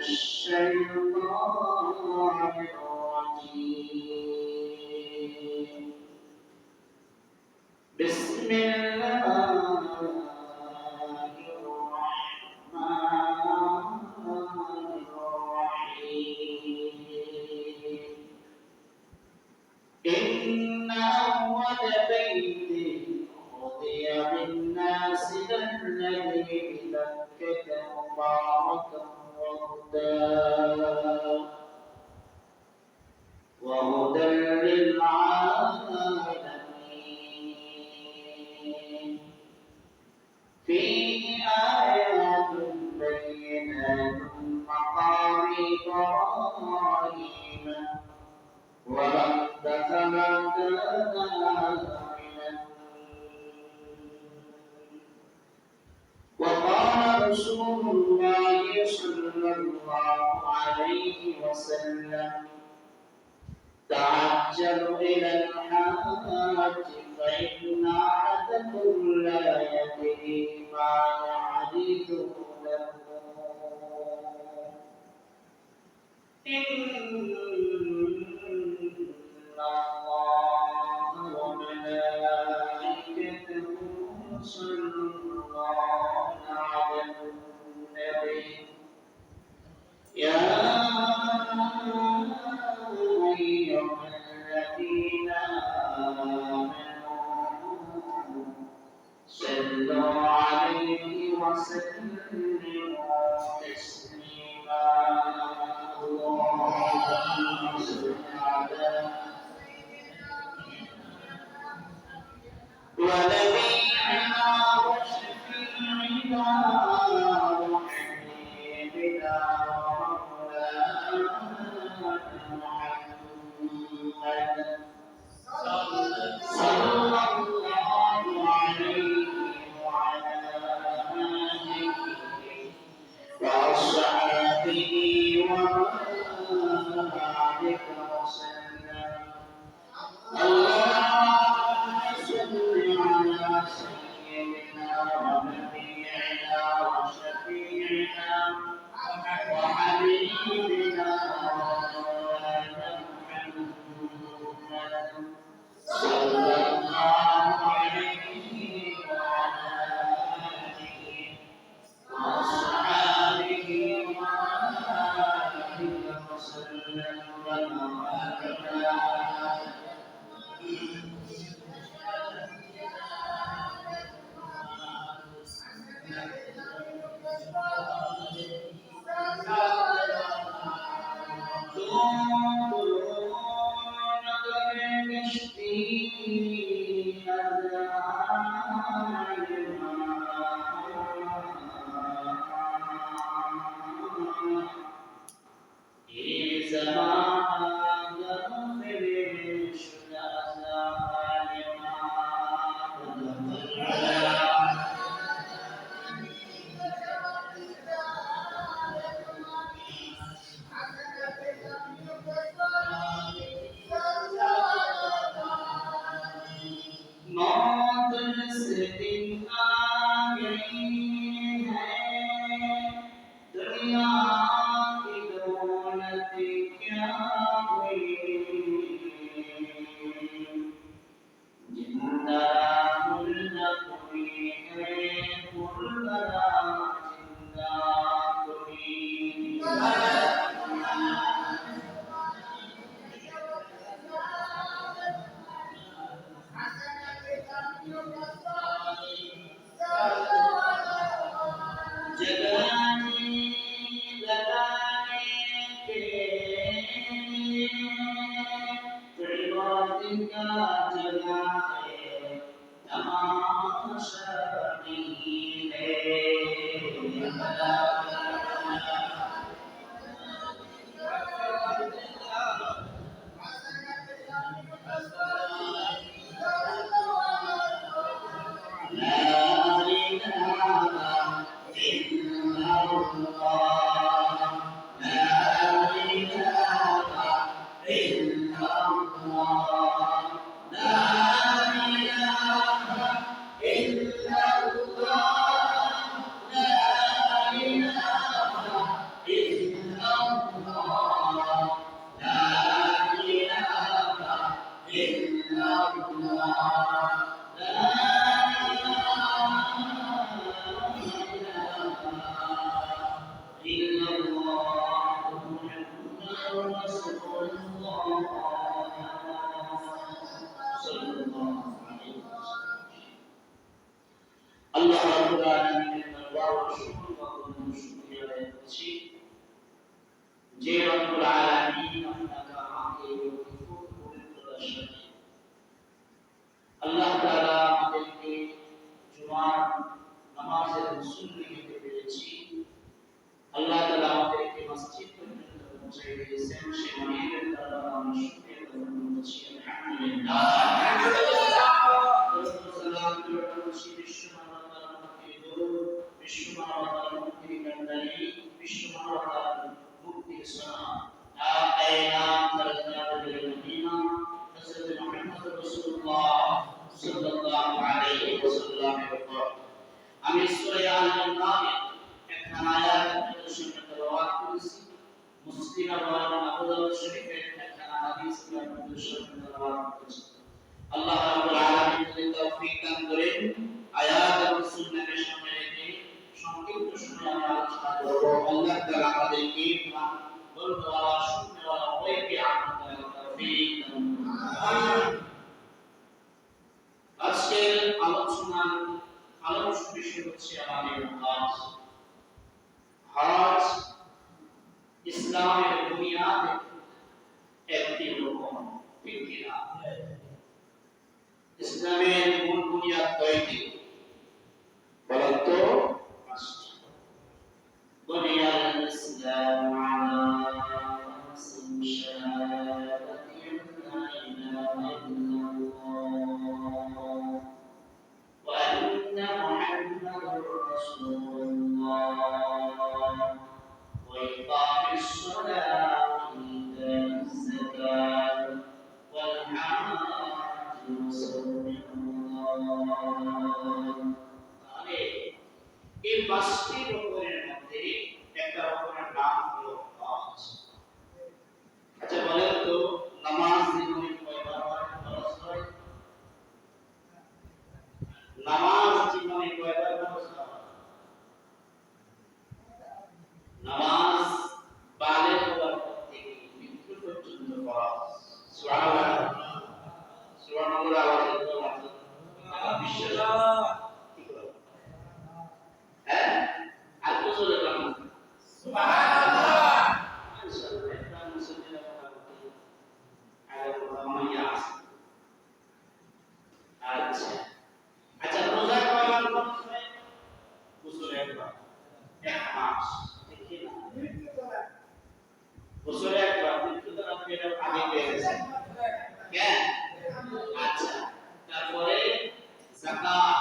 الشيطان الرجيم بسم الله الرحمن الرحيم إن أول بيت وضع للناس الذي ببكة مباركا وهدى للعالمين فيه آيات بينات مقام إبراهيم ومن دخله كان آمنا وقال رسول الله صلى الله عليه وسلم تعجلوا إلى الحاج فإن أحدكم لا يدري ما يحدث له إن الله وملائكته يصلون على النبي يا أيها الذين آمنوا صلوا عليه وسلموا تسليما اللهم صل على ونبينا وشفيعنا وحبيبنا ومولانا محمد صلى الله عليه وعلى آله وأصحابه ومن بارك وسلم اللهم صل على سيدنا ونبينا وشفيعنا وحبيبنا ومولانا محمد صلى الله عليه وعلى آله وأصحابه ومن وسلم وبارك রাব্বুল আলামিনের দরবারে অসংখ্য শুকরিয়া আদায় করছি যে রব্বুল আলামিন আপনাকে আমাকে পবিত্রতার সাথে আল্লাহ তাআলা আমাদেরকে জুমার নামাজের রাসূল নিতে পেরেছি। আল্লাহ তাআলা আমাদেরকে মসজিদ পর্যন্ত পৌঁছে দিয়েছেন, সে মালিকের দরবারে আমি শুকরিয়া জ্ঞাপন করছি। আলহামদুলিল্লাহ। সালাম করছি বিশ্বমানবতার মুক্তি দূত, বিশ্বমানবতার মুক্তির কান্ডারি, বিশ্বমানবতার মুক্তির সোনা আকাইনাম তারকাতুল মদিনা হযরত মুহাম্মদ রাসূলুল্লাহ সাল্লাল্লাহু আলাইহি ওয়াসাল্লামের উপর আমি সূরা আল-ইমরানের একটা আয়াত আপনাদের সামনে তেলাওয়াত করেছি। মুসলিম এবং আবু দাউদ শরীফের একটা হাদিস আপনাদের সামনে তেলাওয়াত করেছি। আল্লাহ রাব্বুল আলামিন যদি তৌফিক দান করেন আয়াত এবং সুন্নাহকে সামনে রেখে সংক্ষিপ্ত সময়ে আমরা আলোচনা করব। আল্লাহ তাআলা আমাদেরকে বলতে ওয়ালা শুনতে ওয়ালা ওয়াইকে আমল করার তৌফিক দান করুন। আমিন। আজকের আলোচ্য বিষয় হচ্ছে আমাদের হজ। হজ ইসলামের বুনিয়াদ একটি রকম, ঠিক কি না? ইসলামের মূল বুনিয়াদ কয়টি বলেন তো? বুনিয়াল ইসলাম আলা খামসিন শাহাদাতিন লা ইলাহা ইল্লাল্লাহ ওয়া আন্না মুহাম্মাদুর রাসূলুল্লাহ ওয়া ইকামিস সালাতি ওয়া ইতাইজ যাকাত ওয়াল হাজ্জ তাহলে এই পাঁচটি রকমের মধ্যে একটা রকমের নাম হলো হজ। আচ্ছা বলেন তো নামাজ জীবনে কয়বার ফরজ হয়? নামাজ জীবনে কয়বার ফরজ হয়? নামাজ বালেগ হওয়ার পর থেকে মৃত্যু পর্যন্ত ফরজ। সুবহানাল্লাহ। সুবহানাল্লাহ আওয়াজ দিতে হবে। বিশ্বাস ঠিক আছে? হ্যাঁ আর তো চলে গেল সুবহানাল্লাহ। মাশাআল্লাহ একটা মুসলিমের কথা বলতে আগে মাইয়া আছে। আচ্ছা আচ্ছা রোজা কয়বার ফরজ হয়? বছরে একবার, এক মাস, ঠিক কি না? বছরে একবার, কিন্তু তো আপনি এটা আগে পেয়ে গেছেন কেন? আচ্ছা তারপরে যাকাত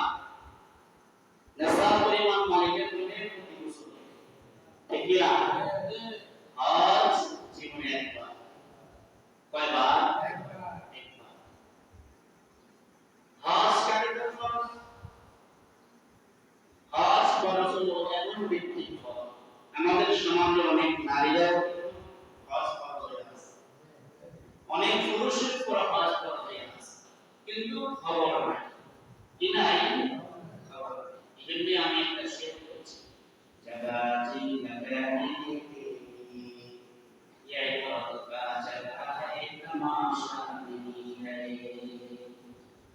নেশাব পরিমাণ মালিকের জন্য প্রতি বছর, ঠিক কি না? হজ জীবনে একবার, কয়বার? একবার। হজ কাকে ফরজ? হজ ফরজ হলো এমন ভিত্তিক ফরজ, আমাদের সমাজে অনেক নারীরাও হজ ফরজ হয়ে আছে, অনেক পুরুষের উপর হজ ফরজ হয়ে আছে, কিন্তু খবর নাই, কি নাই? খবর নাই। এজন্য আমি একটা শেয়ার করছি, জাগাজি লাগানি ইয়া ইবাদুকা জাগাহে তামাশানি নাই।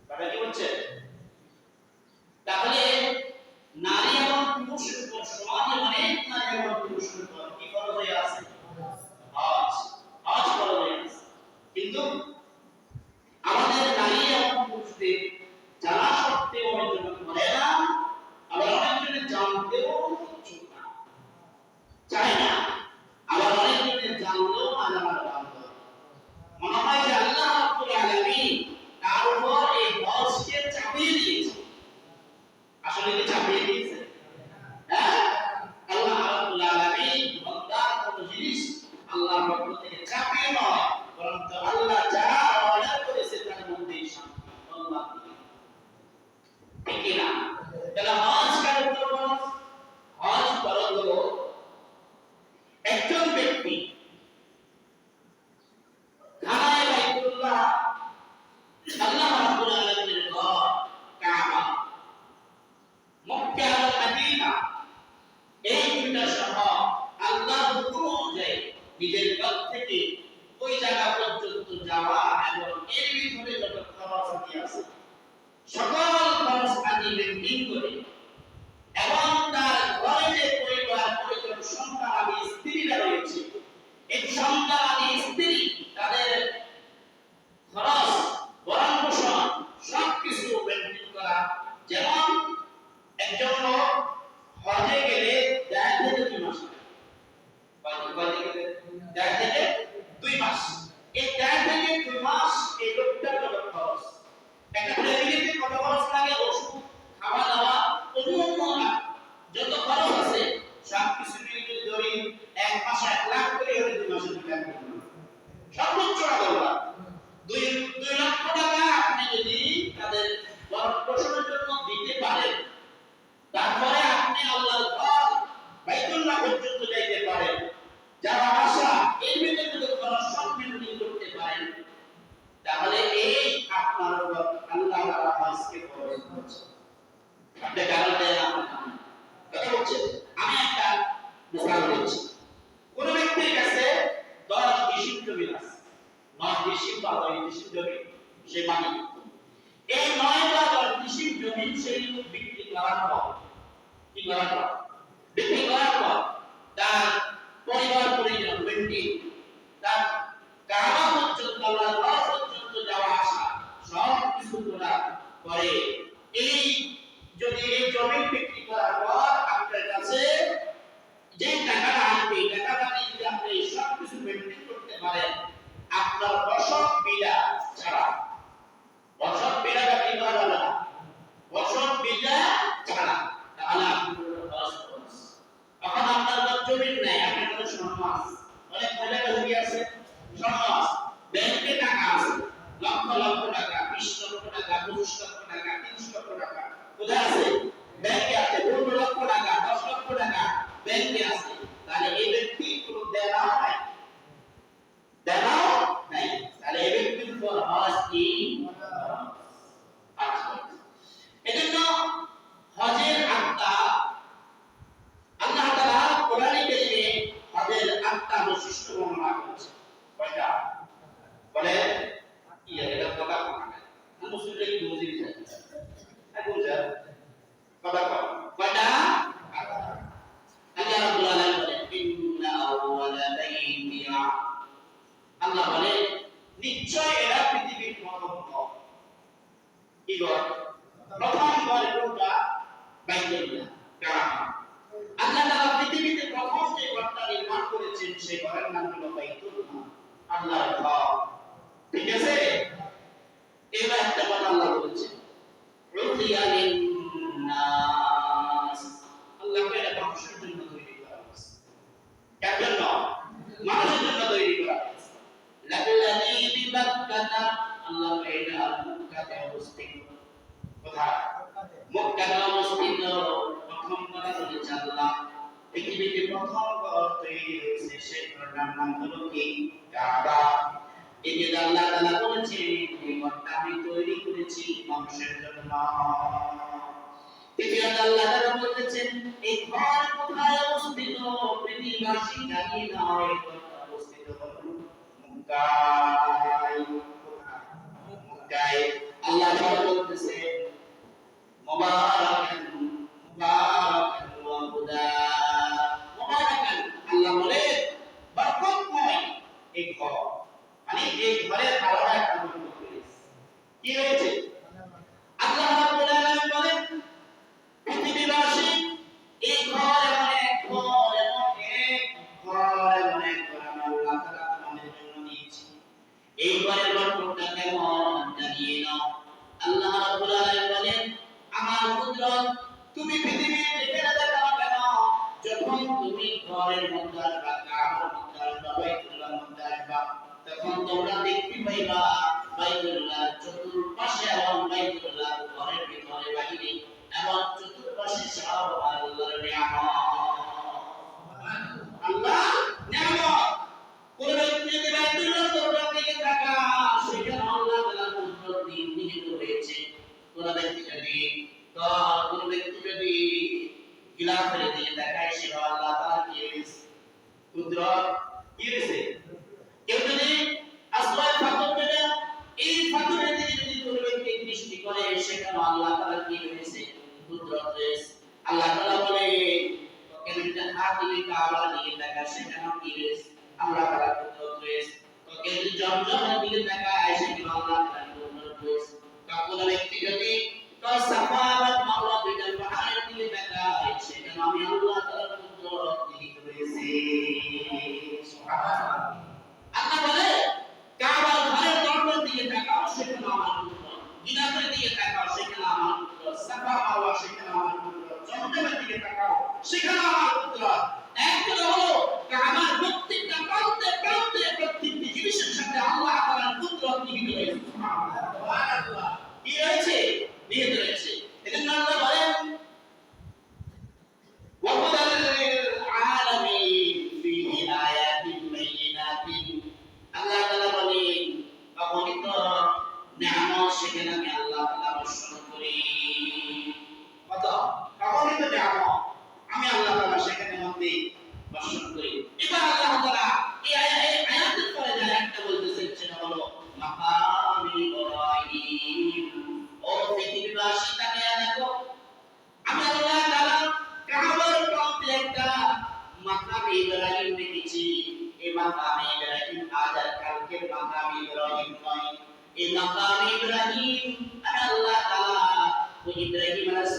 কথা কি হচ্ছে? তাহলে নারী এবং পুরুষের উপর সমাজে অনেক নারী এবং পুরুষের উপর কি ফরজ হয়ে আছে? হজ। হজ ফরজ হয়ে আছে, কিন্তু আমাদের নারী এবং পুরুষদের জানা সত্ত্বেও অনেকজন করে না, আবার অনেকজনের জানতেও ইচ্ছুক না, চায় না, আবার অনেকজনের জানলেও না জানার ভান করে। মনে হয় যে আল্লাহ রাব্বুল আলামিন তার উপর এই হজকে চাপিয়ে দিয়েছে। আসলে কি চাপিয়ে দিয়েছে? হ্যাঁ, আল্লাহ রাব্বুল আলামিন বান্দার কোন জিনিস আল্লাহর পক্ষ থেকে চাপিয়ে নয়, বরং আল্লাহ যা অর্ডার করেছে তার মধ্যেই শান্তি। আল্লাহ ঠিক না? তাহলে হজ কার উপর ফরজ? হজে গেলে 1.5 থেকে 2 মাস হজে গেলে 1.5 থেকে 2 মাস এই 1.5 থেকে 2 মাস এই লোকটার জন্য খরচ একটা ফ্যামিলিতে কত খরচ লাগে ওষুধ খাওয়া দাওয়া অন্য যত খরচ আছে সব কিছু মিলিয়ে ধরি 1 মাসে 1 লাখ করে হলে 2 মাসে 2 লাখ সর্বোচ্চ টাকা 2 লক্ষ টাকা আপনি যদি তাদের বর্ষণের জন্য দিতে পারেন তারপরে আপনি আল্লাহর ঘর বাইতুল্লাহ পর্যন্ত যাইতে পারেন যারা আশা এর ভিতরে যদি খরচ সব মিলিয়ে করতে পারেন তাহলে এই আপনার উপর আল্লাহ তাআলা হজকে ফরজ করেছেন আপনি কারণ দেন আপনার কথা হচ্ছে আমি একটা মিসাল দিচ্ছি কোন ব্যক্তির কাছে 10 ডিসিম জমি আছে 9 ডিসিম বা 10 ডিসিম জমি সে মালিক এই 9 বা 10 ডিসিম জমি সেই বিক্রি করার পর কি করার পর বিক্রি করার পর তার পরিবার পরিজন ব্যক্তি তার কাবা পর্যন্ত আল্লাহর ঘর পর্যন্ত যাওয়া আসা সব কিছু করার পরে এই যদি এই জমি বিক্রি করার পর আপনার কাছে যে টাকাটা আসবে এই টাকাটা দিয়ে যদি আপনি সব কিছু মেইনটেইন করতে পারেন আপনার বছর বিলা ছাড়া বছর বিলাটা কি করা যাবে না বছর বিলা ছাড়া তাহলে আপনি এখন আপনার তো জমি নাই আপনার কাছে স্বর্ণ আছে অনেক মহিলা জমি আছে স্বর্ণ আছে ব্যাংকে টাকা আছে লক্ষ লক্ষ টাকা 20 লক্ষ টাকা 25 লক্ষ টাকা 30 লক্ষ টাকা কোথায় আছে ব্যাংকে আছে 15 লক্ষ টাকা 10 লক্ষ টাকা ব্যাংকে আছে তাহলে এই ব্যক্তি কোনো দেনাও নাই তাহলে এই ব্যক্তির উপর হজ কি আচ্ছা এজন্য হজের আত্মা আল্লাহ তাআলা কোরআনে কারীমে হজের আত্মা বৈশিষ্ট্য বর্ণনা করেছেন কয়টা বলে এটা কথা মুসলিম কি বুঝি যায় এখন যা কথা কয়টা আল্লাহ রাব্বুল আলামিন বলেন ইন্না আউওয়ালা বাইতিয়া আল্লাহ বলে নিশ্চয় এরা পৃথিবীর প্রথম ঘর কি ঘর প্রথম ঘর কোনটা বাইতুল্লাহ কাবা আল্লাহ তাআলা পৃথিবীতে প্রথম যে ঘরটা নির্মাণ করেছেন সেই ঘরের নাম হলো বাইতুল্লাহ আল্লাহর ঘর ঠিক আছে এবার একটা কথা আল্লাহ বলেছেন রুদিয়া লিন-নাস আল্লাহ এটা মানুষের জন্য তৈরি করা হয়েছে কার জন্য মানুষের জন্য তৈরি করা হয়েছে লাল্লাযী বিবাক্কাতা আল্লাহ এটা মক্কাতে অবস্থিত কোথায় মক্কাতে অবস্থিত প্রথম কথা বলেছে আল্লাহ পৃথিবীতে প্রথম ঘর তৈরি হয়েছে সেই ঘরের নাম হলো কি কাবা এই যে আল্লাহ তাআলা বলেছেন এই ঘরটা আমি তৈরি করেছি মানুষের জন্য দ্বিতীয়ত আল্লাহ তাআলা বলেছেন এই ঘর কোথায় অবস্থিত পৃথিবীবাসী জানি না এই ঘরটা অবস্থিত হলো মক্কায় আল্লাহ তাআলা বলতেছেন মুবারাকান মুবারাকান ওয়া হুদা মুবারাকান আল্লাহ বলে বরকতময় এই ঘর মানে এই ঘরের আলাদা একটা বরকত রয়েছে কি রয়েছে আল্লাহ রাব্বুল আলামিন বলেন পৃথিবীবাসী এই ঘর এমন এক ঘর আল্লাহ তাআলা আমাদের জন্য দিয়েছে এই ঘরের বরকতটা কেমন জানিয়ে নাও আল্লাহ রাব্বুল আলামিন বলেন আমার কুদরত তুমি পৃথিবীতে যেখানে দেখো কেন যখন তুমি ঘরের মধ্যে আসবা কাবার মধ্যে আসবা বাইতুল্লাহর মধ্যে আসবা তখন তোমরা দেখতে পাইবা বাইতুল্লাহর চতুর্পাশে এবং বাইতুল্লাহর ঘরের ভিতরে বাহিরে এবং চতুর্পাশে সব আল্লাহর নিয়ামত আল্লাহ নিয়ামত কোন ব্যক্তি যদি বাইতুল্লাহর দরজার দিকে তাকায় সেখানে আল্লাহ তাআলার কুদরত নিহিত রয়েছে কোন ব্যক্তি যদি গিলাফের দিকে তাকায় সেটা আল্লাহ তাআলার কি কুদরত কি রয়েছে কেউ যদি আসওয়াদ পাথর যেটা এই পাথরের দিকে যদি কোন ব্যক্তি দৃষ্টি করে সেখানে আল্লাহ তাআলার কি রয়েছে কুদরত রয়েছে আল্লাহ তাআলা বলে কেউ যদি হাত দিয়ে কাবার দিকে তাকায় সেখানে কি রয়েছে আল্লাহ তাআলার কুদরত রয়েছে কেউ যদি জমজমের দিকে তাকায় সেখানে আল্লাহ তাআলার কুদরত রয়েছে কোন ব্যক্তি যদি সাফা বা মাওলা বিদাল পাহাড়ের দিকে তাকায় সেখানে আমি দিকে তাকাও, সেখানে আমার কুদরত। একজন হলো কাবার প্রত্যেকটা প্রান্তে প্রান্তে প্রত্যেকটি জিনিসের সাথে আল্লাহ তাআলার কুদরত নিহিত রয়েছে। সুবহানাল্লাহ। কি রয়েছে? নিহিত রয়েছে। এজন্য আল্লাহ বলেন وهدى للعالمين فيه آيات بينات আল্লাহ তাআলা বলেন অগণিত নিয়ামত সেখানে আমি আল্লাহ তাআলা বর্ষণ করি। কত অগণিত নিয়ামত আমি আল্লাহ তাআলা সেখানে মধ্যে বর্ষণ করি। এবার আল্লাহ তাআলা এই আয়াতের পরে যা একটা বলতেছেন সেটা হলো মাকামি ইব্রাহিম। ও পৃথিবীবাসী তাকিয়ে দেখো, আমি আল্লাহ তাআলা কাবার প্রান্তে একটা মাকাম ইব্রাহিম রেখেছি। এই মাকাম ইব্রাহিম আজ আর কালকের মাকাম ইব্রাহিম নয়। এই মাকাম ইব্রাহিম আমি আল্লাহ তাআলা ওই ইব্রাহিম আলাইহিস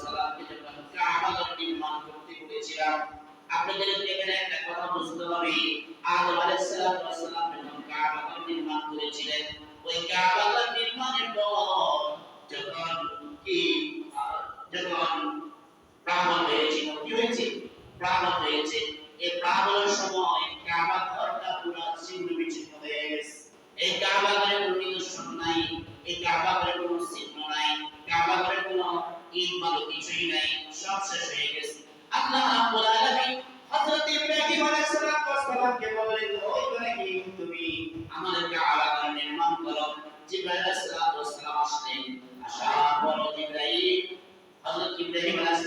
সালামকে যখন কাবা নির্মাণ করতে বলেছিলাম, আপনাদের এখানে একটা কথা বুঝতে হবে। আদম আলাইহিস সালাম যখন কাবা নির্মাণ করেছিলেন, ওই কাবা নির্মাণের পর যখন প্লাবন হয়েছিল, কি হয়েছে? প্লাবন হয়েছে। এই প্লাবনের সময় কাবা ঘরটা পুরো ছিন্ন বিচ্ছিন্ন হয়ে গেছে। এই কাবা ঘরে কোনো নিদর্শন নাই, এই কাবা ঘরে কোনো চিহ্ন নাই, কাবা ঘরে কোনো ইট বালু কিছুই নাই, সব শেষ হয়ে গেছে। আল্লাহ রাব্বুল আলামিন হযরত ইব্রাহিম আলাইহিস সালামকে বললেন, ও ইব্রাহিম, তুমি আমাদের কাবা ঘর নির্মাণ করো। জিবরাইল আলাইহিস সালাম আসলেন, আসার পর জিবরাইল হযরত ইব্রাহিম আলাইহিস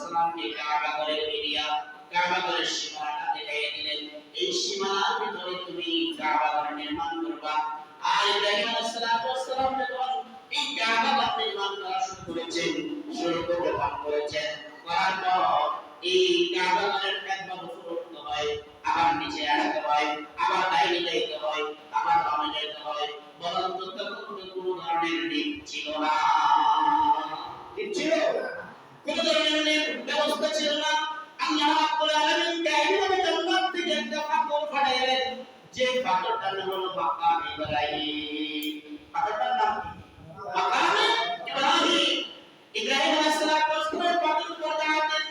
সালামকে কাবা ঘরের এরিয়া, কাবা ঘরের সীমানাটা দেখিয়ে দিলেন। এই সীমানার ভিতরে তুমি কাবা ঘর নির্মাণ করবা। আর ইব্রাহিম আলাইহিস সালাম যখন এই কাবা ঘর নির্মাণ করা শুরু করেছেন, করার পর এই কাবা ঘরের একবার উপর উঠতে হয়, আবার নিচে আসতে হয়, আবার ডাইনে যাইতে হয়, আবার বামে যাইতে হয়। বরং তখন কোনো ধরনের লিফট ছিল না। ছিল কোন ধরনের ব্যবস্থা ছিল না। আল্লাহ রাব্বুল আলামিন কায়দাতে জান্নাত থেকে একটা পাথর পাঠাইলেন, যে পাথরটার নাম হলো মাকাম ইব্রাহিম। পাথরটার নাম কি? মাকাম ইব্রাহিম। ইব্রাহিম আলাইহিস সালাম পাথর পড়াতেন,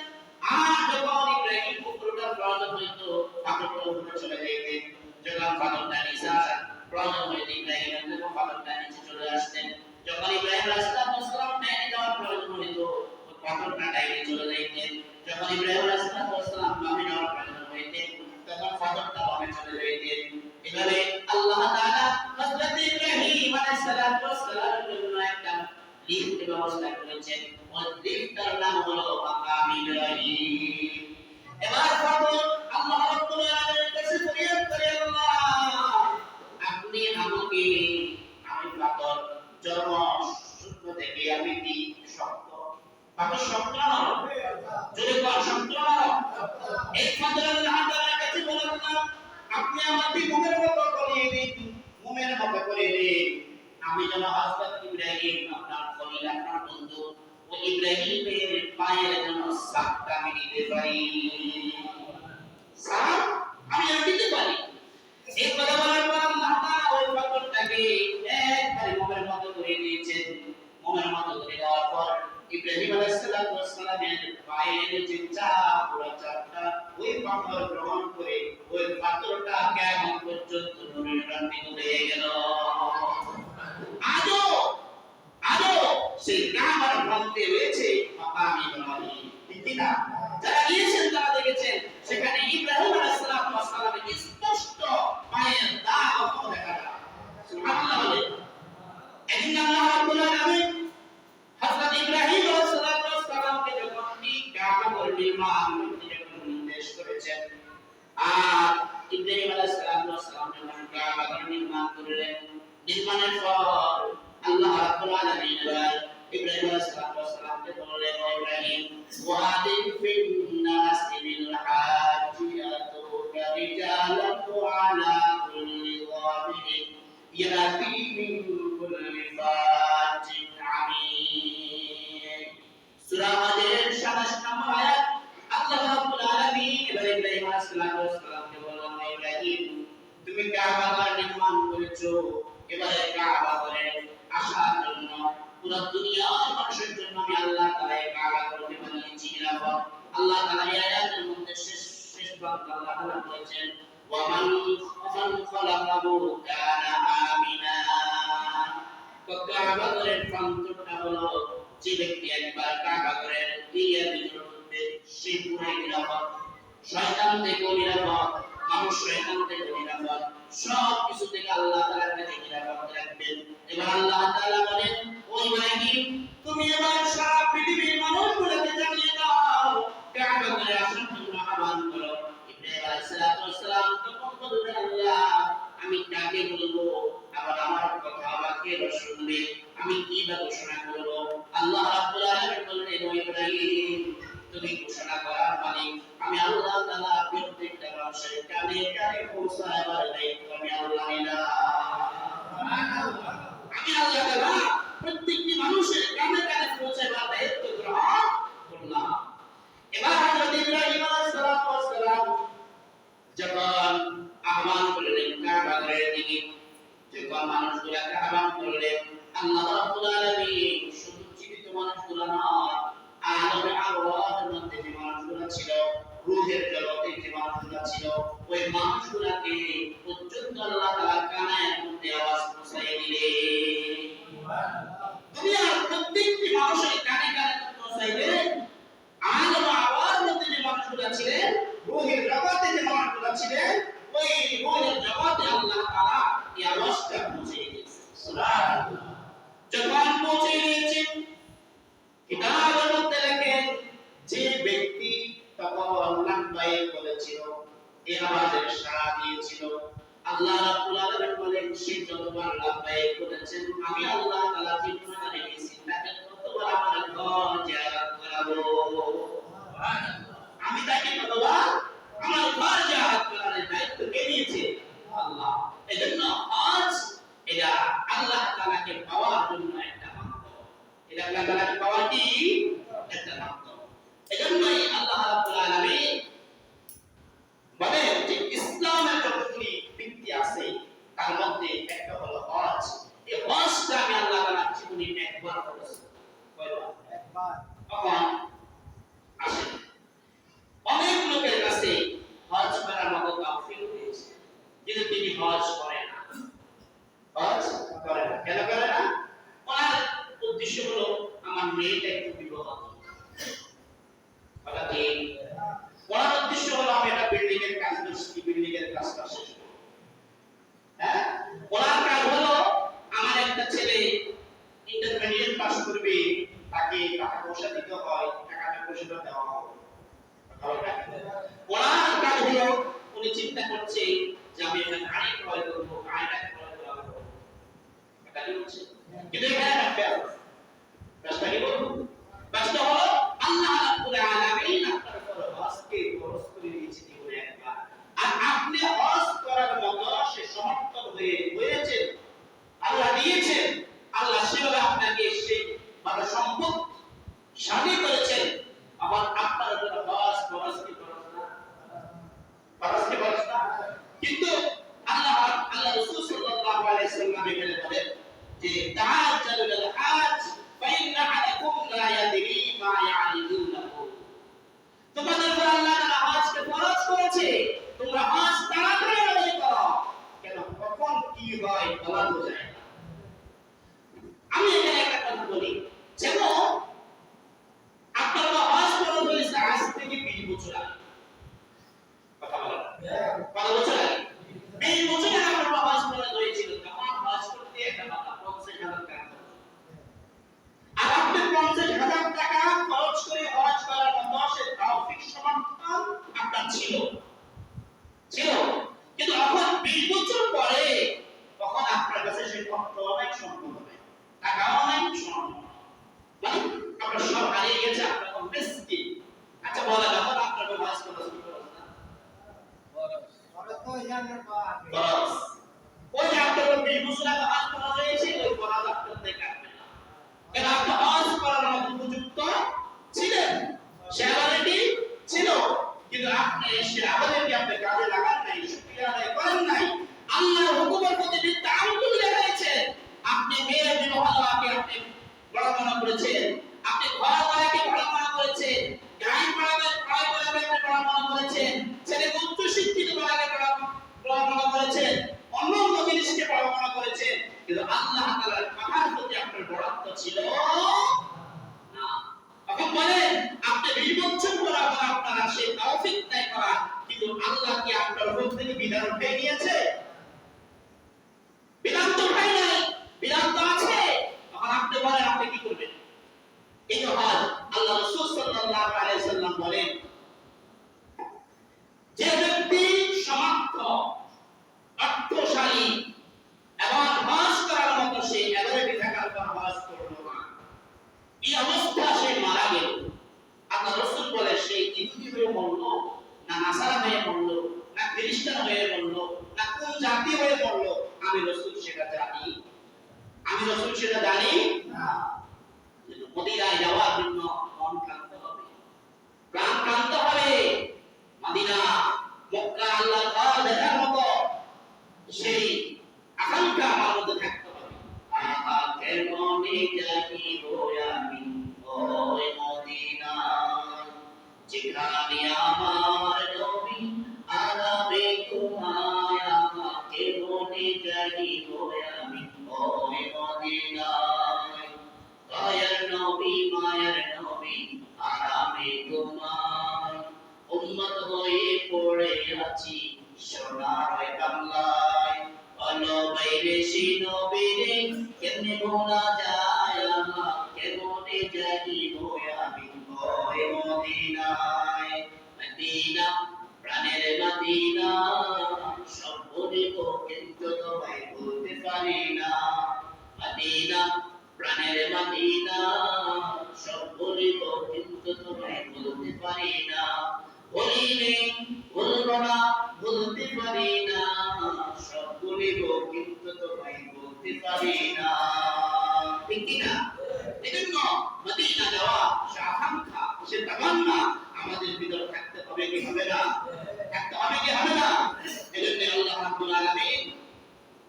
আর যখন ইব্রাহিম পুত্রটা প্রয়োজন হইতো পাথরটা উপরে চলে যেতেন। যখন পাথরটা নিচে আসা প্রয়োজন হইতো ইব্রাহিম পাথরটা নিচে চলে আসতেন। যখন ইব্রাহিম আলাইহিস সালাম ডাইনে যাওয়ার প্রয়োজন হইতো পাথরটা ডাইনে চলে যাইতেন। যখন ইব্রাহিম আলাইহিস সালাম বামে যাওয়ার প্রয়োজন হইতেন তখন পাথরটা বামে চলে যাইতেন। এভাবে আল্লাহ তাআলা হযরত ইব্রাহিম আলাইহিস সালামের জন্য একটা লিফট ব্যবস্থা করেছেন। ওই লিফটটার নাম হলো মাকাম ইব্রাহিম। এবার পাথর আল্লাহ রাব্বুল আলামিনের কাছে ফরিয়াদ করে, আল্লাহ আপনি আমাকে, আমি পাথর জন্ম সূত্র থেকে আমি কি শক্ত? পাথর শক্ত না? যদি কোন শক্ত না, এই পাথর আল্লাহ তাআলার কাছে বললাম, আপনি আমাকে মুমের মতো করিয়ে দিন, মুমের মতো করে দিন। আমি যেন হযরত ইব্রাহিম আপনার খলিল, আপনার বন্ধু ও ইব্রাহিমের পায়ের যেন সাপটা আমি নিতে পারি। সাপ আমি নিতে পারি। এই কথা বলার পর আল্লাহ তাআলা ওই পাথরটাকে একবারে মুমের মতো করে দিয়েছেন। মুমের মতো করে দেওয়ার পর ইব্রাহিম আলাইহিস সালামের পায়ের যে চাপ, পুরো চাপটা ওই পাথর গ্রহণ করে ওই পাথরটা কিয়ামত পর্যন্ত নূরের রান্নিত হয়ে গেল। আজও সেই কাবার প্রান্তে রয়েছে মাকাম ইব্রাহিম। ঠিক না? যারা গিয়েছেন তারা দেখেছেন সেখানে ইব্রাহিম আলাইহিস সালামের স্পষ্ট পায়ের দাগ দেখা যায়। সুবহানাল্লাহ বলে। এদিন আল্লাহ রাব্বুল আলামিন হযরত ইব্রাহিম আলাইহিস সালামকে যখন কাবা ঘর নির্মাণ করতে যখন নির্দেশ করেছেন, আর ইব্রাহিম আলাইহিস সালাম যখন কাবা ঘর নির্মাণ করলেন, নির্মাণের পর আল্লাহ রাব্বুল আলামিন ইব্রাহিম আলাইহিস সালামকে বললেন, ও ইব্রাহিম, ওয়াদিন ফিন নাসি বিল হাজিয়াতুকা রিজালান আলা কুল্লি যাবিরিন ইয়াতি মিন কুল্লি ফাজিন আমিন। সূরা মাদের 27 নম্বর আয়াত। আল্লাহ রাব্বুল আলামিন ইব্রাহিম আলাইহিস সালামকে বললেন, ও ইব্রাহিম, তুমি কাবা ঘর নির্মাণ করেছো, এবারে কাবা ঘরে আসার জন্য পুরো দুনিয়ার মানুষের জন্য আমি আল্লাহ তাআলা এই কাবাকে বানিয়েছি নিরাপদ। আল্লাহ তাআলা এই আয়াতের মধ্যে শেষ বাক্য আল্লাহ তাআলা বলেছেন ওয়া মান খালাকাহু কানা আমিনা। তো কাবা ঘরের প্রান্তরটা হলো যে ব্যক্তি একবার কাবা ঘরের ক্রিয়া ভিতরে ঢুকবে সে পুরাই নিরাপদ। শয়তান থেকে নিরাপদ, মানুষ শয়তান থেকে নিরাপদ, সব কিছু থেকে আল্লাহ তাআলা তাকে নিরাপদ রাখবেন। এবার আল্লাহ তাআলা বলেন ও ইব্রাহিম তুমি এবার সারা পৃথিবীর মানুষগুলোকে জানিয়ে দাও কাবা ঘরে আসার জন্য আহ্বান করো। ইব্রাহিম আলাইহিস সালাম তখন বললেন আল্লাহ আমি কাকে বলবো, আবার আমার কথা আমাকে শুনবে, আমি কি বা ঘোষণা করব? আল্লাহ রাব্বুল আলামিন বললেন ও ইব্রাহিম তুমি ঘোষণা করার মালিক আমি আল্লাহ তাআলা, প্রত্যেকটা মানুষের কানে কানে পৌঁছাবার দায়িত্ব আমি আল্লাহ নিলাম। আমি আল্লাহ তাআলা প্রত্যেকটি মানুষের কানে কানে পৌঁছাবার দায়িত্ব গ্রহণ করলাম। এবার হযরত ইব্রাহিম আলাইহিস সালাম যখন আহ্বান করলেন কাবা ঘরের দিকে, যখন মানুষগুলোকে আহ্বান করলেন আল্লাহ রাব্বুল আলামিন শুধু জীবিত মানুষগুলো নয়, আলামে আরওয়াহের মধ্যে যে মানুষগুলো ছিল, রূহের জগতে যে মানুষগুলো ছিল, ওই মানুষগুলোকে পর্যন্ত আল্লাহ তাআলা কানের মধ্যে আওয়াজ পৌঁছায় দিলেন। দুনিয়ার প্রত্যেকটি মানুষের কানে কানে পৌঁছাইলেন। আলামে আরওয়াহের মধ্যে যে মানুষগুলো ছিলেন, রূহের জগতে যে মানুষগুলো ছিলেন, ওই রূহের জগতে আল্লাহ তাআলা এই আওয়াজটা পৌঁছে দিয়েছেন। সুবহানাল্লাহ। যখন পৌঁছে দিয়েছেন কিতাবের মধ্যে লেখেন যে ব্যক্তি তখন লাব্বাইক বলেছিল, এই আওয়াজের সাড়া দিয়েছিল, আল্লাহ রাব্বুল আলামিন বলেন সে যতবার লাব্বাইক বলেছেন আমি আল্লাহ তাআলা জিম্মাদার রেখেছি তাকে ততবার আমার ঘর জিয়ারত করাবো। সুবহানাল্লাহ। আমি তাকে ততবার আমার ঘর জিয়ারত করার দায়িত্ব কে নিয়েছে? আল্লাহ। এজন্য আজ এটা আল্লাহ তাআলাকে পাওয়ার জন্য একটা মাধ্যম, এটা আল্লাহ তাআলাকে পাওয়ার কি একটা মাধ্যম। এজন্যই আল্লাহ রাব্বুল আলামিন বলেন যে ইসলামের যতগুলি ভিত্তি আছে তার মধ্যে একটা হলো হজ। এই হজটা আমি আল্লাহ তাআলা জীবনে একবার করেছি। কয়বার? একবার। তখন আসে অনেক লোকের কাছে হজ করার মতো তৌফিক হয়েছে, কিন্তু তিনি হজ করেন না। হজ করে না। কেন করে না? ওনার উদ্দেশ্য হলো আমার মেয়েটা একটু বিবাহ দিই। কথা কি? ওনার উদ্দেশ্য হলো আমি একটা বিল্ডিং এর কাজ করছি, বিল্ডিং এর কাজটা শেষ করব। হ্যাঁ? ওনার কাজ হলো আমার একটা ছেলে ইন্টারমিডিয়েট পাস করবে, তাকে টাকা পয়সা দিতে হয়, টাকা পয়সাটা দেওয়া হবে। ওনার কাজ হলো উনি চিন্তা করছে যে আমি একটা গাড়ি ক্রয় করবো, গাড়িটা ক্রয় করবো। এটা কি হচ্ছে? কিন্তু এখানে একটা রাস্তা কি বলবো? রাস্তা হলো আল্লাহ রাব্বুল আলামিন আপনার উপর হজকে ফরজ করে দিয়েছেন জীবনে একবার। আর আপনি হজ করার মতো সে সমর্থন হয়েছে, আল্লাহ দিয়েছেন, আল্লাহ সেভাবে আপনাকে সেই ভালো সম্পদ শামিল করেছেন। আবার আপনার উপর হজ ফরজ কি ফরজ না? ফরজ কি ফরজ না? কিন্তু আল্লাহ রাসূল সাল্লাল্লাহু আলাইহি ওয়াসাল্লাম এখানে বলেন যে তাআজ্জালুল হজ ফাইন্না আলাইকুম লা ইয়াদরি মা ইয়ারিদুনাহু। তোমাদের উপর আল্লাহ তাআলা হজকে ফরজ করেছে, তোমরা হজ তাড়াতাড়ি আদায় করো। কেন কখন কি হয় বলা যায় না। আমি এখানে একটা কথা বলি, যেমন আপনারা হজ ফরজ হয়েছে আজ থেকে 20 বছর আগে। কথা বলেন কত বছর আগে? 20 বছর আগে আপনারা হজ ফরজ হয়েছিল, তখন হজ করতে একটা টাকা 50,000 টাকা। আর আপনি 50,000 টাকা খরচ করে হজ করার মতো সে তৌফিক সমর্থন আপনার ছিল, কিন্তু এখন 20 বছর পরে তখন আপনার কাছে সেই অর্থ অনেক সম্পদ হবে, টাকা অনেক সম্পদ, মানে আপনার সব হারিয়ে গেছে, আপনার এখন মিসকিন। আচ্ছা বলা যখন আপনার হজ করা শুরু করলেন না, বরস ওই যে আপনার 20 বছর আগে হজ করা হয়েছে, ওই বরস আপনার থেকে কাটবে না। কেন আপনি হজ করার মতো উপযুক্ত ছিলেন, সে অ্যাবিলিটি ছিল, কিন্তু আপনি সে অ্যাবিলিটি আপনি কাজে লাগান নাই, শুকরিয়া আদায় করেন নাই, আল্লাহর হুকুমের প্রতি বিরুদ্ধে আঙ্গুল দেখাইছেন। আপনি মেয়ের বিবাহ আপনি নাসারা হয়ে মরলো, না খ্রিস্টান হয়ে মরলো, না কোন জাতি হয়ে মরলো, আমি রাসূল সেটা জানি, আমি রাসূল সেটা জানি না। মদিনায় যাওয়ার জন্য মন ক্লান্ত হবে, প্রাণ ক্লান্ত হবে। মদিনা, মক্কা, আল্লাহর ঘর দেখার মতো সেই আকাঙ্ক্ষা আমার মধ্যে থাকতে হবে। আহা কেমনে যাইব আমি ওই মদিনায়, যেখানে আমার নবী আরামে ঘুমায়। আহা কেমনে যাইব আমি ওই মদিনায়, দয়ার নবী মায়ার নবী আরামে ঘুমায়। উম্মত হয়ে পড়ে আছি সোনার বাংলায়, বলো বাইরে সে নবীরে কেমনে ভোলা যায়। আমার কেমনে যাইব আমি ওই মদিনায়। মদিনা প্রাণের মদিনা, সব বলিব কিন্তু তোমায় বলতে পারি না। মদিনা প্রাণের মদিনা, সব বলিব কিন্তু তোমায় বলতে পারি না। বলিলে বলবো না, বলতে পারি না, সব বলিব কিন্তু তোমায় বলতে পারি না। ঠিক কিনা? এজন্য মদিনা যাওয়া সে আকাঙ্ক্ষা, সে তামান্না আমাদের ভিতরে থাকতে হবে কি হবে না? থাকতে হবে কি হবে না? এজন্য আল্লাহ রাব্বুল আলামিন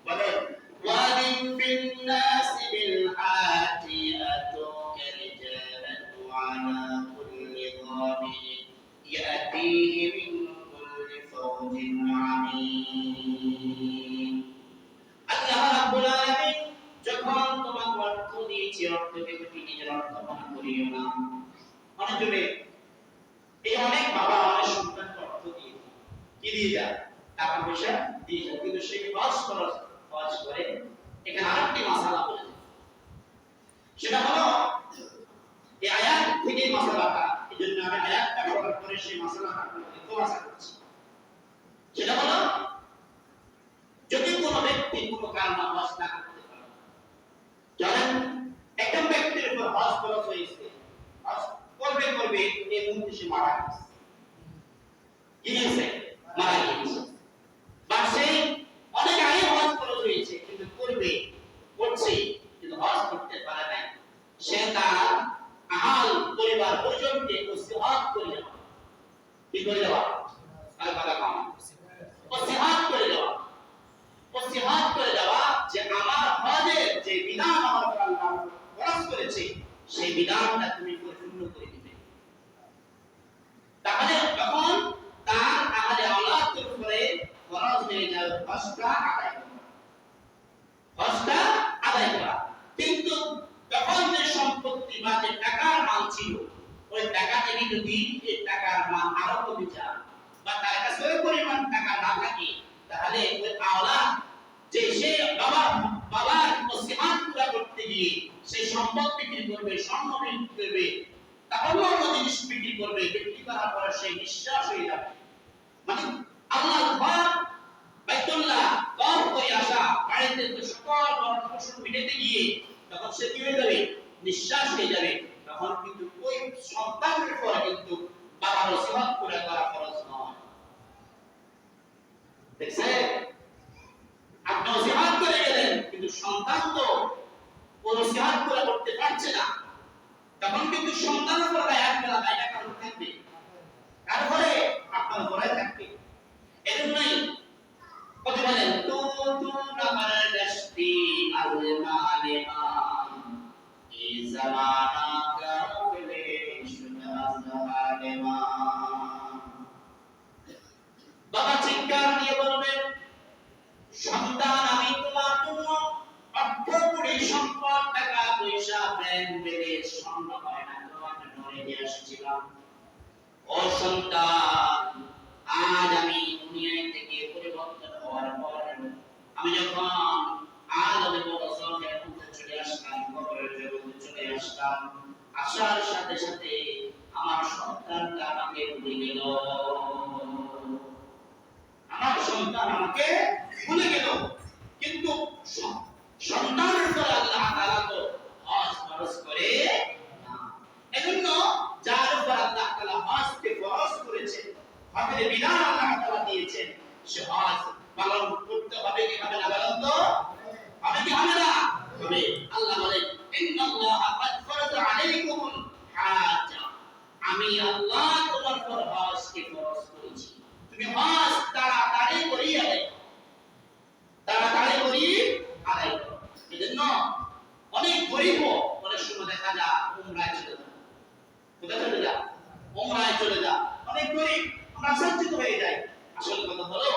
বলেন ওয়াদিন ফিন নাস বিল আতিয়াতু কারিজালান ওয়া আলা কুল্লি যামিন ইয়াতিহি মিন কুল্লি ফাওজিন আমিন। আল্লাহ রাব্বুল আলামিন যখন তোমাকে অর্থ দিয়েছে, অর্থকে তুমি নিজের অর্থ মনে করিও না। অনেক জনে এই অনেক বাবা অনেক সন্তানকে অর্থ দিয়ে কি দিয়ে যায়, টাকা পয়সা দিয়ে যায়, কিন্তু সেই খরচ করে এখানে আরেকটি মাসালা বলে যায়। সেটা হলো এই আয়াত থেকে মাসালাটা, এই জন্য আমি আয়াতটা করার পরে সেই মাসালাটা আপনাদের খোলাসা করছি। সেটা হলো যদি কোনো ব্যক্তি কোনো কারণে হজ না করতে পারে, জানেন একজন ব্যক্তির উপর হজ খরচ হয়েছে, হজ করবে এই মুহূর্তে সে মারা গিয়েছে, মারা গিয়েছে, বা সেই অনেক আগে হজ খরচ হয়েছে কিন্তু করছে কিন্তু হজ করতে পারে নাই। সে তার আহাল পরিবার পরিজনকে ওসিয়াত করে দেওয়া, কি করে দেওয়া, আর কথা কম, ওসিয়াত করে দেওয়া, ওসিয়াত করে দেওয়া যে আমার হজের যে বিধান আমার উপর আল্লাহ ফরজ করেছে সেই বিধানটা তুমি পরিপূর্ণ করে দিবে। তাহলে তখন তার আহলে আওলাদের উপরে ফরজ হয়ে যাবে হজটা আদায় করা, হজটা আদায় করা। কিন্তু তখন যে সম্পত্তি বা যে টাকার মাল ছিল, ওই টাকা থেকে যদি এই টাকার মান আরো কমে যায় বা তার কাছে ওই পরিমাণ টাকা না থাকে, তাহলে ওই আওলাদ যে সে বাবার ওসিয়াত পুরা করতে গিয়ে সেই সম্পদ বিক্রি করবে, স্বর্ণ বিক্রি করবে, তারপর অন্য জিনিস বিক্রি করবে, বিক্রি করার পরে সেই নিঃশ্বাস হয়ে যাবে। মানে আল্লাহর ঘর বাইতুল্লাহ তওয়াফ করে আসা, বাড়িতে তো সকল ভরণ পোষণ মিটাতে গিয়ে তখন সে কি হয়ে যাবে, নিঃশ্বাস হয়ে যাবে। তখন কিন্তু ওই সন্তানের উপর কিন্তু বাবার ওসিয়াত পুরা করা ফরজ নয়। দেখছেন, আপনি ওসিয়াত করে গেলেন কিন্তু সন্তান তো ওই ওসিয়াত পুরা করতে পারছে না, তখন কিন্তু সন্তানের উপর দায় দায়টা কারণ থাকবে, তারপরে আপনার উপরে থাকবে। এজন্যই কত বলেন তো না মারার দস্তি আল মালিমান এই জামানা কাফিলে শুনা জালেমান। বাবা চিৎকার দিয়ে বলবেন, সন্তান আমি তোমার জন্য অর্থ কুড়ি সম্পদ টাকা পয়সা ব্যাংক ব্যালেন্স স্বর্ণ গয়না তোমাকে ধরে দিয়ে আসছিলাম। ও সন্তান, আজ আমি দুনিয়া থেকে পরিবর্তন হওয়ার পর আমি যখন আলাদা বড়সড়ের মধ্যে চলে আসলাম, কবরের জগতে চলে আসলাম, আসার সাথে সাথে আমার সন্তানটা আমাকে ভুলে গেল, আমার সন্তান আমাকে ভুলে গেল। কিন্তু সন্তানের উপর আল্লাহ তাআলা তো হজ ফরজ করে না। এজন্য যার উপর আল্লাহ তাআলা হজকে ফরজ করেছে, হজের বিধান ফরজ করেছি। তুমি হজ তাড়াতাড়ি করিয়ে আদায় করো, তাড়াতাড়ি করিয়ে আদায় করো। এজন্য অনেক গরিব অনেক সময় দেখা যায় উমরায় চলে যায়। কোথায় চলে যায়? উমরায় চলে যায়। অনেক গরিব, আমরা সঞ্চিত হয়ে যাই। আসল কথা হলো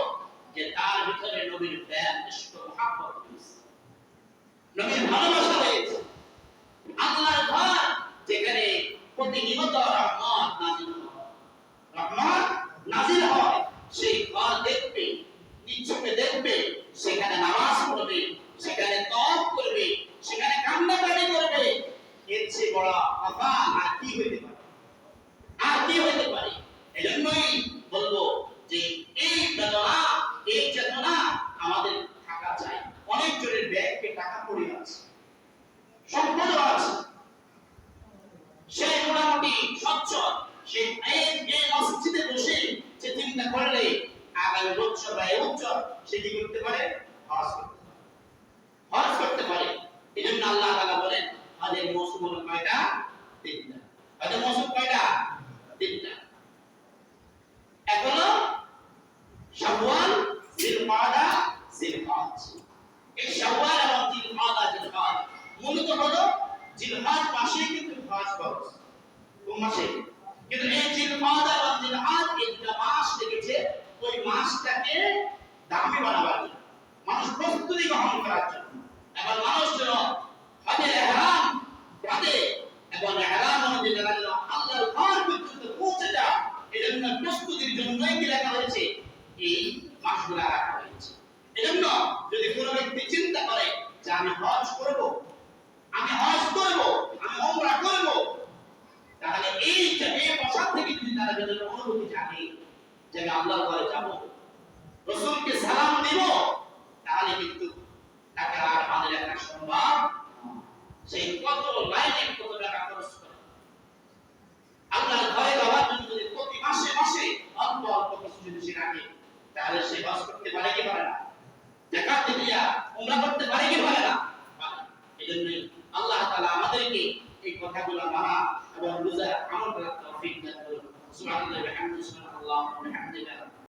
যে তার ভিতরে নবীর প্রেম, ইশক, মহব্বত রয়েছে, নবীর ভালোবাসা রয়েছে। আল্লাহর ঘর যেখানে প্রতিনিয়ত রহমত নাযিল হয়, রহমত নাযিল হয়, সেই ঘর দেখবে, নিশ্চয়ই দেখবে, সেখানে নামাজ পড়বে, সেখানে তওয়াব করবে, সেখানে কান্নাকাটি করবে। এর চেয়ে বড় কথা আর কি হইতে পারে? আর কি হইতে পারে? এজন্যই বলবো যে এই বেদনা, এই চেতনা আমাদের থাকা চাই। অনেক জনের ব্যাংকে টাকা পড়ে আছে, সম্পদ আছে, সে মোটামুটি সচ্ছল, সে এই মসজিদে বসে সে চিন্তা করলে আগামী বছর বা এই বছর সে কি করতে পারে? হজ করতে পারে, হজ করতে পারে। এই জন্য আল্লাহ তাআলা বলেন হজের মৌসুম হলো কয়টা? তিনটা। হজের মৌসুম কয়টা? তিনটা। এক হলো শাওয়াল, জিলকাদা, জিলহজ। এই শাওয়াল এবং জিলকাদা, জিলহজ মূলত হলো জিলহজ মাসে কিন্তু হজ ফরজ, কোন মাসে? কিন্তু এই জিলকাদা এবং জিলহজ এই দুটো মাস লেগেছে ওই মাসটাকে দামি বানাবার জন্য, মানুষ প্রস্তুতি গ্রহণ করার জন্য। এবং মানুষ যেন হজের ইহরাম বাঁধে এবং ইহরাম অনুযায়ী যারা যেন আল্লাহর ঘর পর্যন্ত পৌঁছে যায়, এজন্য প্রস্তুতির জন্যই কি রাখা হয়েছে? এই মাসগুলো রাখা হয়েছে। এজন্য যদি কোনো ব্যক্তি চিন্তা করে যে আমি হজ করব, আমি হজ করব, আমি উমরা করব, তাহলে এই বছর থেকে যদি তারা যদি অনুভূতি জাগে যে আমি আল্লাহর ঘরে যাব, রাসূলকে সালাম দিব, তাহলে কিন্তু তাকে আর আমাদের একটা সম্ভব। সেই কত লাইনে